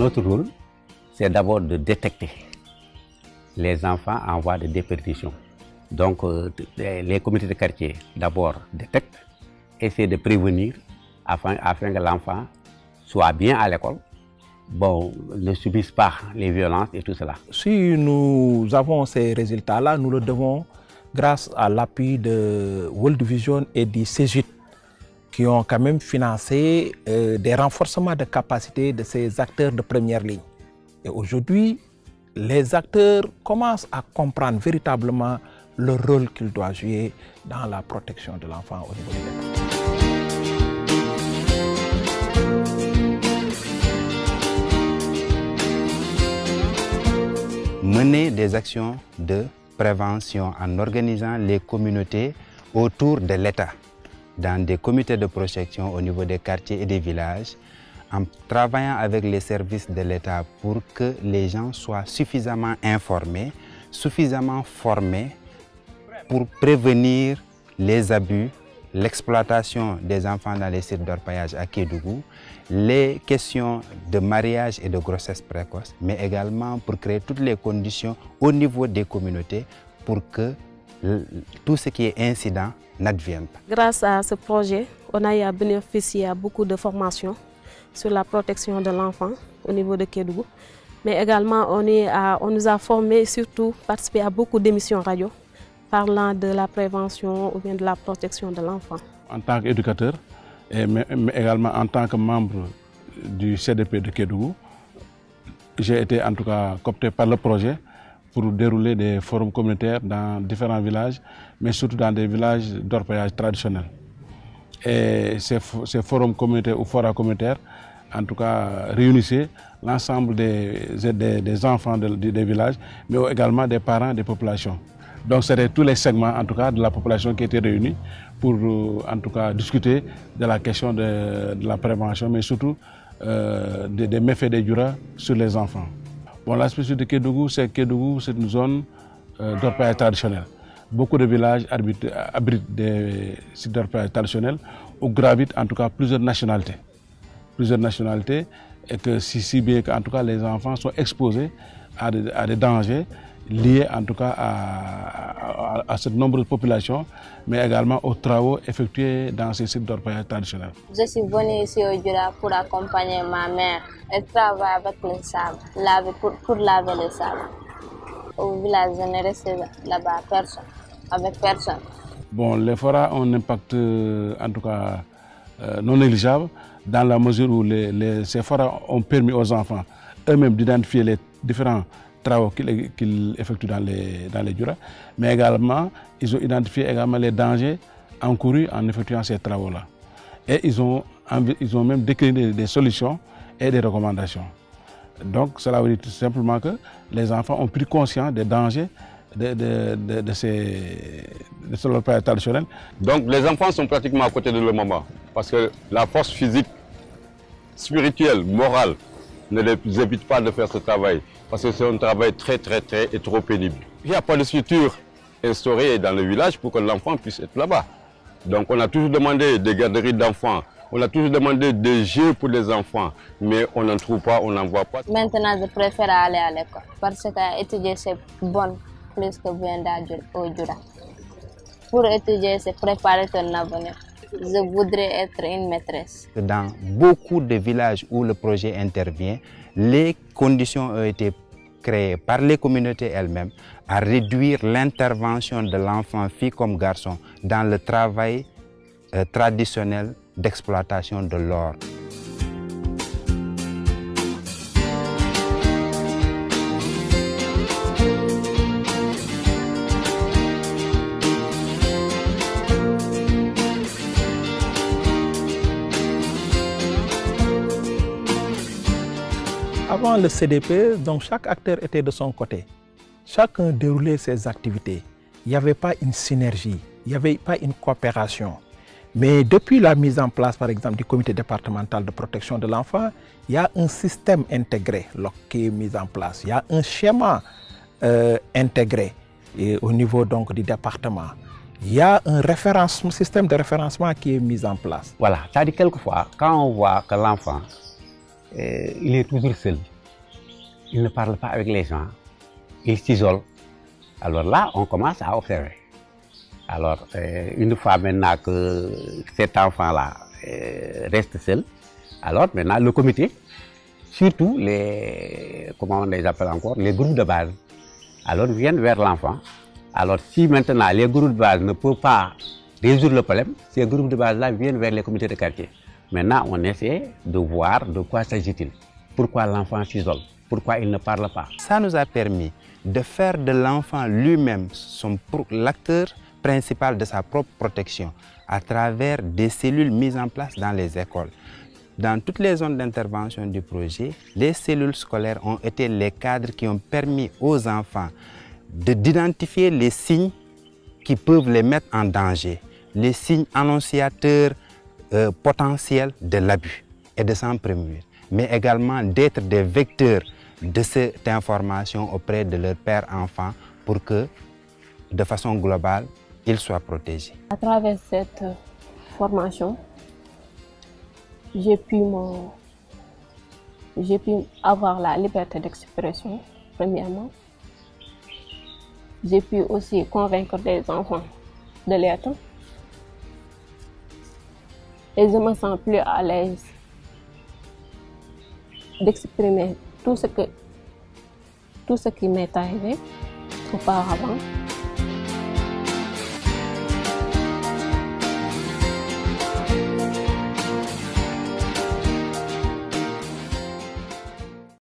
Notre rôle, c'est d'abord de détecter les enfants en voie de déperdition. Donc, les comités de quartier, d'abord, détectent, essaient de prévenir afin que l'enfant soit bien à l'école, bon, ne subisse pas les violences et tout cela. Si nous avons ces résultats-là, nous le devons grâce à l'appui de World Vision et du CEGIT, qui ont quand même financé des renforcements de capacité de ces acteurs de première ligne. Et aujourd'hui, les acteurs commencent à comprendre véritablement le rôle qu'ils doivent jouer dans la protection de l'enfant au niveau du département. Mener des actions de prévention en organisant les communautés autour de l'État, dans des comités de protection au niveau des quartiers et des villages, en travaillant avec les services de l'État pour que les gens soient suffisamment informés, suffisamment formés pour prévenir les abus, l'exploitation des enfants dans les sites d'orpaillage à Kédougou, les questions de mariage et de grossesse précoce, mais également pour créer toutes les conditions au niveau des communautés pour que tout ce qui est incident n'advienne pas. Grâce à ce projet, on a eu à bénéficier à beaucoup de formations sur la protection de l'enfant au niveau de Kédougou. Mais également, on nous a formés, surtout participé à beaucoup d'émissions radio parlant de la prévention ou bien de la protection de l'enfant. En tant qu'éducateur, mais également en tant que membre du CDP de Kédougou, j'ai été en tout cas coopté par le projet pour dérouler des forums communautaires dans différents villages, mais surtout dans des villages d'orpaillage traditionnels. Et ces forums communautaires ou forats communautaires, en tout cas, réunissaient l'ensemble des enfants des villages, mais également des parents des populations. Donc c'était tous les segments, en tout cas, de la population qui étaient réunis pour, en tout cas, discuter de la question de la prévention, mais surtout des méfaits des Djura sur les enfants. Bon, la spécificité de Kédougou, c'est une zone d'orpaillage traditionnel. Beaucoup de villages abritent des sites d'orpaillage traditionnels où gravitent en tout cas plusieurs nationalités. Et que si bien qu'en tout cas les enfants sont exposés à des dangers liés en tout cas à cette nombreuse population, mais également aux travaux effectués dans ces sites d'orpaillage traditionnels. Je suis venue ici au Djura pour accompagner ma mère. Elle travaille avec le sable, pour laver le sable. Au village, je n'ai resté là-bas avec personne. Bon, les forats ont un impact en tout cas non négligeable dans la mesure où ces forats ont permis aux enfants eux-mêmes d'identifier les différents travaux qu'ils effectuent dans les Djura, mais également ils ont identifié également les dangers encourus en effectuant ces travaux-là. Et ils ont même décliné des solutions et des recommandations. Donc cela veut dire tout simplement que les enfants ont pris conscience des dangers de ce orpaillage traditionnel. Donc les enfants sont pratiquement à côté de leur maman, parce que la force physique, spirituelle, morale ne les évite pas de faire ce travail, parce que c'est un travail très et trop pénible. Il n'y a pas de structure instaurée dans le village pour que l'enfant puisse être là-bas. Donc on a toujours demandé des garderies d'enfants, on a toujours demandé des jeux pour les enfants, mais on n'en trouve pas, on n'en voit pas. Maintenant, je préfère aller à l'école, parce qu'étudier c'est bon, plus que venir au Djura. Pour étudier, c'est préparer ton avenir. Je voudrais être une maîtresse. Dans beaucoup de villages où le projet intervient, les conditions ont été créées par les communautés elles-mêmes à réduire l'intervention de l'enfant, fille comme garçon, dans le travail traditionnel d'exploitation de l'or. Avant le CDP, donc chaque acteur était de son côté. Chacun déroulait ses activités. Il n'y avait pas une synergie, il n'y avait pas une coopération. Mais depuis la mise en place, par exemple, du comité départemental de protection de l'enfant, il y a un système intégré qui est mis en place. Il y a un schéma intégré au niveau donc, du département. Il y a un système de référencement qui est mis en place. Voilà, c'est-à-dire quelquefois, quand on voit que l'enfant il est toujours seul, il ne parle pas avec les gens, il s'isole. Alors là, on commence à observer. Alors, une fois maintenant que cet enfant-là reste seul, alors maintenant le comité, surtout comment on les appelle encore, les groupes de base, alors viennent vers l'enfant. Alors si maintenant les groupes de base ne peuvent pas résoudre le problème, ces groupes de base-là viennent vers les comités de quartier. Maintenant, on essaie de voir de quoi s'agit-il, pourquoi l'enfant s'isole, pourquoi il ne parle pas. Ça nous a permis de faire de l'enfant lui-même l'acteur principal de sa propre protection à travers des cellules mises en place dans les écoles. Dans toutes les zones d'intervention du projet, les cellules scolaires ont été les cadres qui ont permis aux enfants d'identifier les signes qui peuvent les mettre en danger, les signes annonciateurs potentiels de l'abus et de s'en prémunir, mais également d'être des vecteurs de cette information auprès de leur père enfant pour que, de façon globale, ils soient protégés. À travers cette formation, j'ai pu avoir la liberté d'expression, premièrement. J'ai pu aussi convaincre des enfants de l'être. Et je me sens plus à l'aise d'exprimer tout ce qui m'est arrivé auparavant.